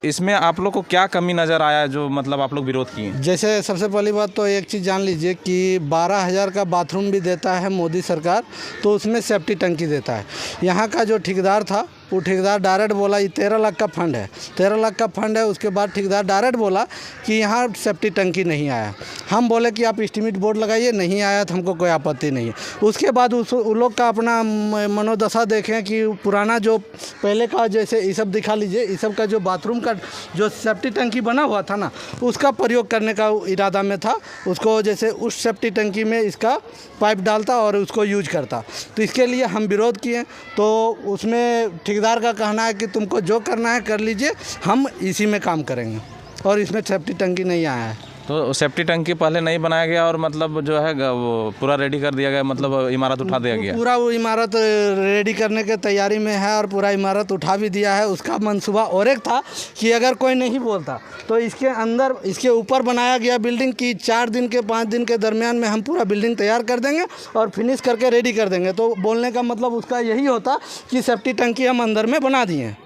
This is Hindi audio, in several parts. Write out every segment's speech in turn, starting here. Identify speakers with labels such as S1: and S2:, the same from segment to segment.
S1: इसमें आप लोग को क्या कमी नज़र आया जो मतलब आप लोग विरोध किए?
S2: जैसे सबसे पहली बात तो एक चीज़ जान लीजिए कि 12,000 का बाथरूम भी देता है मोदी सरकार, तो उसमें सेफ्टी टंकी देता है। यहाँ का जो ठेकेदार था वो ठेकेदार डायरेक्ट बोला ये 13 लाख का फंड है, 13 लाख का फंड है। उसके बाद ठेकेदार डायरेक्ट बोला कि यहाँ सेफ्टी टंकी नहीं आया। हम बोले कि आप एस्टीमेट बोर्ड लगाइए, नहीं आया तो हमको कोई आपत्ति नहीं है। उसके बाद उस लोग का अपना मनोदशा देखें कि पुराना जो पहले का जैसे ये सब दिखा लीजिए, ये सब का जो बाथरूम का जो सेफ्टी टंकी बना हुआ था ना, उसका प्रयोग करने का इरादा में था। उसको जैसे उस सेफ्टी टंकी में इसका पाइप डालता और उसको यूज करता, तो इसके लिए हम विरोध किए। तो उसमें ठेकेदार का कहना है कि तुमको जो करना है कर लीजिए, हम इसी में काम करेंगे, और इसमें सेफ्टी टंकी नहीं आया है।
S1: तो सेफ्टी टंकी पहले नहीं बनाया गया और मतलब जो है वो पूरा रेडी कर दिया गया, मतलब इमारत उठा दिया गया?
S2: पूरा वो इमारत रेडी करने के तैयारी में है और पूरा इमारत उठा भी दिया है। उसका मंसूबा और एक था कि अगर कोई नहीं बोलता तो इसके अंदर इसके ऊपर बनाया गया बिल्डिंग की 4 दिन के 5 दिन के दरमियान में हम पूरा बिल्डिंग तैयार कर देंगे और फिनिश करके रेडी कर देंगे। तो बोलने का मतलब उसका यही होता कि सेफ्टी टंकी हम अंदर में बना दिए हैं।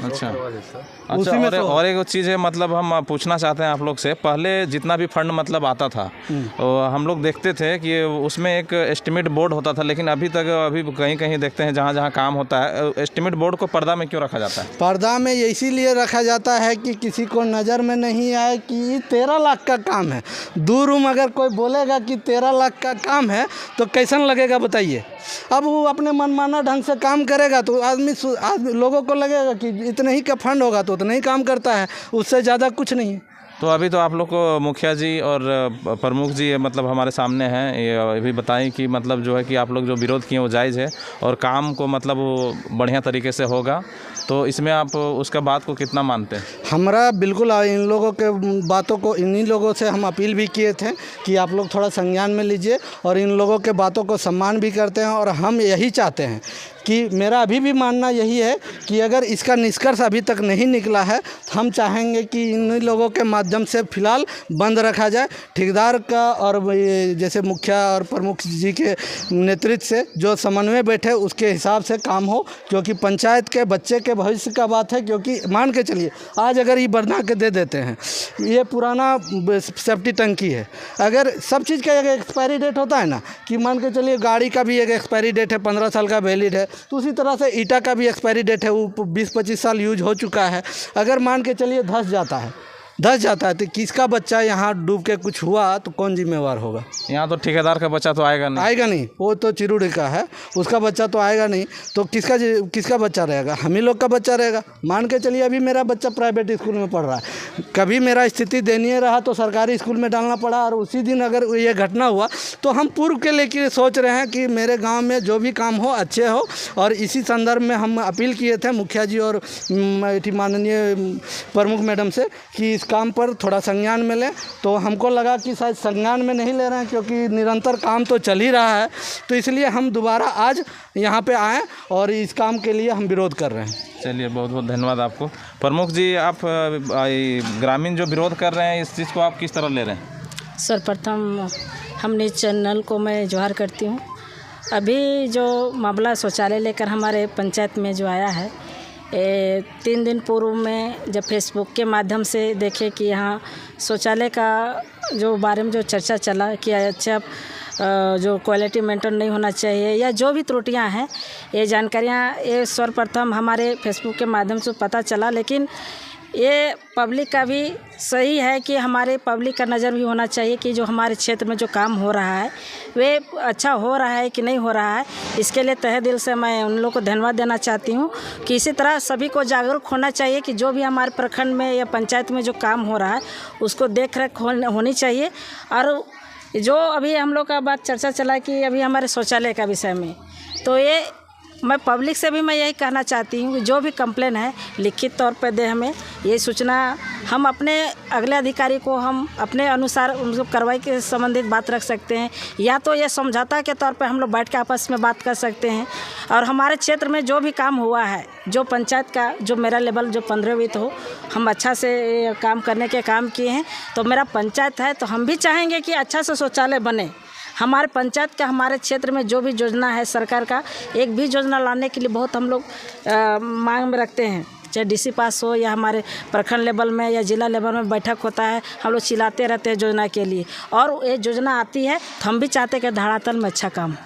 S1: अच्छा, और एक चीज़ है, मतलब हम पूछना चाहते हैं आप लोग से, पहले जितना भी फंड मतलब आता था तो हम लोग देखते थे कि उसमें एक एस्टीमेट बोर्ड होता था, लेकिन अभी कहीं कहीं देखते हैं जहाँ जहाँ काम होता है, एस्टीमेट बोर्ड को पर्दा में क्यों रखा जाता है?
S2: पर्दा में इसीलिए रखा जाता है कि किसी को नज़र में नहीं आए कि 13 लाख का काम है। 2 रूम अगर कोई बोलेगा कि 13 लाख का काम है तो कैसन लगेगा बताइए। अब वो अपने मनमाना ढंग से काम करेगा तो आदमी लोगों को लगेगा कि इतने ही का फंड होगा तो उतना ही काम करता है, उससे ज़्यादा कुछ नहीं है।
S1: तो अभी तो आप लोग को मुखिया जी और प्रमुख जी मतलब हमारे सामने हैं, ये भी बताएं कि मतलब जो है कि आप लोग जो विरोध किए वो जायज़ है और काम को मतलब वो बढ़िया तरीके से होगा, तो इसमें आप उसका बात को कितना मानते हैं?
S2: हमारा बिल्कुल इन लोगों के बातों को, इन्हीं लोगों से हम अपील भी किए थे कि आप लोग थोड़ा संज्ञान में लीजिए और इन लोगों के बातों को सम्मान भी करते हैं। और हम यही चाहते हैं कि मेरा अभी भी मानना यही है कि अगर इसका निष्कर्ष अभी तक नहीं निकला है तो हम चाहेंगे कि इन लोगों के माध्यम से फ़िलहाल बंद रखा जाए। ठेकेदार का और जैसे मुखिया और प्रमुख जी के नेतृत्व से जो समन्वय बैठे उसके हिसाब से काम हो, क्योंकि पंचायत के बच्चे के भविष्य का बात है। क्योंकि मान के चलिए आज अगर ये बना के दे देते हैं, ये पुराना सेफ्टी टंकी है, अगर सब चीज़ का एक एक्सपायरी डेट होता है ना, कि मान के चलिए गाड़ी का भी एक एक्सपायरी डेट है, 15 साल का वैलिड है, तो उसी तरह से ईटा का भी एक्सपायरी डेट है, वो 20-25 साल यूज हो चुका है। अगर मान के चलिए धंस जाता है तो किसका बच्चा यहाँ डूब के कुछ हुआ तो कौन जिम्मेवार होगा?
S1: यहाँ तो ठेकेदार का बच्चा तो आएगा नहीं,
S2: वो तो चिरूड़ी का है, उसका बच्चा तो आएगा नहीं। तो किसका बच्चा रहेगा? हम ही लोग का बच्चा रहेगा। मान के चलिए अभी मेरा बच्चा प्राइवेट स्कूल में पढ़ रहा है, कभी मेरा स्थिति दयनीय रहा तो सरकारी स्कूल में डालना पड़ा, और उसी दिन अगर ये घटना हुआ तो हम पूर्व के लेके सोच रहे हैं कि मेरे गाँव में जो भी काम हो अच्छे हो। और इसी संदर्भ में हम अपील किए थे मुखिया जी और माननीय प्रमुख मैडम से कि इस काम पर थोड़ा संज्ञान में लें। तो हमको लगा कि शायद संज्ञान में नहीं ले रहे हैं, क्योंकि निरंतर काम तो चल ही रहा है। तो इसलिए हम दोबारा आज यहाँ पे आए और इस काम के लिए हम विरोध कर रहे हैं।
S1: चलिए, बहुत बहुत धन्यवाद आपको। प्रमुख जी, आप ग्रामीण जो विरोध कर रहे हैं इस चीज़ को आप किस तरह ले रहे हैं?
S3: सर्वप्रथम हमने चैनल को मैं जोहार करती हूँ। अभी जो मामला शौचालय लेकर हमारे पंचायत में जो आया है, 3 दिन पूर्व में जब फेसबुक के माध्यम से देखे कि यहाँ शौचालय का जो बारे में जो चर्चा चला कि अच्छा जो क्वालिटी मेंटेन नहीं होना चाहिए या जो भी त्रुटियां हैं, ये जानकारियाँ ये सर्वप्रथम हमारे फेसबुक के माध्यम से पता चला। लेकिन ये पब्लिक का भी सही है कि हमारे पब्लिक का नज़र भी होना चाहिए कि जो हमारे क्षेत्र में जो काम हो रहा है वे अच्छा हो रहा है कि नहीं हो रहा है। इसके लिए तहे दिल से मैं उन लोगों को धन्यवाद देना चाहती हूँ कि इसी तरह सभी को जागरूक होना चाहिए कि जो भी हमारे प्रखंड में या पंचायत में जो काम हो रहा है उसको देख रेख होनी चाहिए। और जो अभी हम लोग का बात चर्चा चला कि अभी हमारे शौचालय का विषय में, तो ये मैं पब्लिक से भी मैं यही कहना चाहती हूँ कि जो भी कंप्लेन है लिखित तौर पे दे हमें। ये सूचना हम अपने अगले अधिकारी को हम अपने अनुसार उनको कार्रवाई के संबंधित बात रख सकते हैं, या तो ये समझौता के तौर पे हम लोग बैठ के आपस में बात कर सकते हैं। और हमारे क्षेत्र में जो भी काम हुआ है, जो पंचायत का जो मेरा लेवल जो 15वीं हो, हम अच्छा से काम करने के काम किए हैं। तो मेरा पंचायत है तो हम भी चाहेंगे कि अच्छा से शौचालय बने। हमारे पंचायत का हमारे क्षेत्र में जो भी योजना है सरकार का, एक भी योजना लाने के लिए बहुत हम लोग मांग में रखते हैं। चाहे डीसी पास हो या हमारे प्रखंड लेवल में या जिला लेवल में बैठक होता है, हम लोग चिल्लाते रहते हैं योजना के लिए, और ये योजना आती है तो हम भी चाहते हैं कि धरातल में अच्छा काम।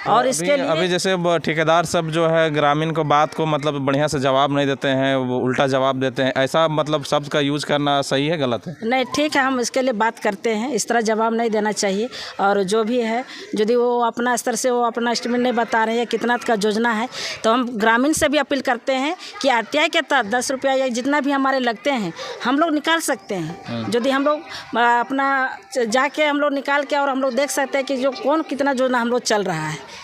S3: और इसके लिए
S1: अभी जैसे ठेकेदार सब जो है ग्रामीण को बात को मतलब बढ़िया से जवाब नहीं देते हैं, वो उल्टा जवाब देते हैं, ऐसा मतलब शब्द का यूज़ करना सही है गलत है?
S3: नहीं, ठीक है, हम इसके लिए बात करते हैं, इस तरह जवाब नहीं देना चाहिए। और जो भी है, यदि वो अपना स्तर से वो अपना एस्टिमेट नहीं बता रहे हैं कितना का योजना है, तो हम ग्रामीण से भी अपील करते हैं कि RTI के तहत 10 रुपया या जितना भी हमारे लगते हैं हम लोग निकाल सकते हैं। यदि हम लोग अपना जाके हम लोग निकाल के और हम लोग देख सकते हैं कि जो कौन कितना योजना हम लोग चल रहा है,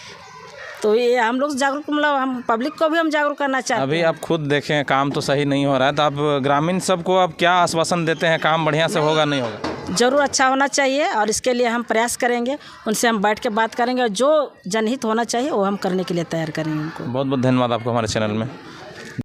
S3: तो ये हम लोग जागरूक, मतलब हम पब्लिक को भी हम जागरूक करना चाहते हैं।
S1: अभी आप खुद देखें काम तो सही नहीं हो रहा है, तो आप ग्रामीण सबको अब क्या आश्वासन देते हैं, काम बढ़िया से होगा नहीं होगा?
S3: ज़रूर अच्छा होना चाहिए, और इसके लिए हम प्रयास करेंगे, उनसे हम बैठ के बात करेंगे, और जो जनहित होना चाहिए वो हम करने के लिए तैयार करेंगे उनको।
S1: बहुत बहुत धन्यवाद आपको हमारे चैनल में।